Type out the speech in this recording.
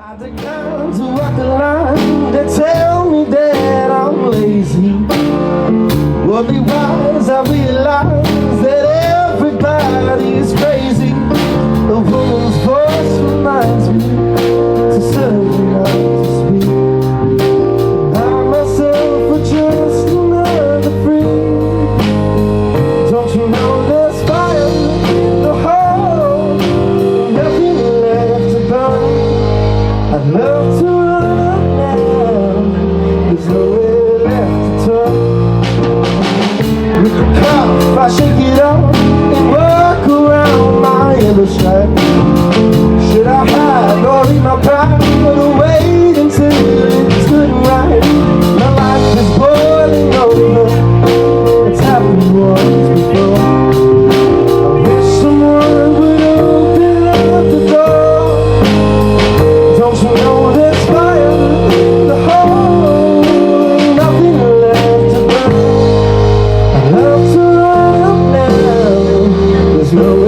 I decline to walk the line. They tell me that I'm lazy. Well, be wise, I realize that everybody is crazy. A woman's voice reminds me to serve me not to speak. I myself are just another freak. Don't you know there's fire in the hole, nothing left to burn. I'd love to run up now, there's nowhere left to turn. With the cuff, I shake it off and work around my yellow stripe. Should I hide or eat my pride, or wait until it's good and right? My life is boiling over, it's happened once before. I wish someone would open up the door. Don't you know there's fire in the hole, nothing left to burn. I love to run up now, there's no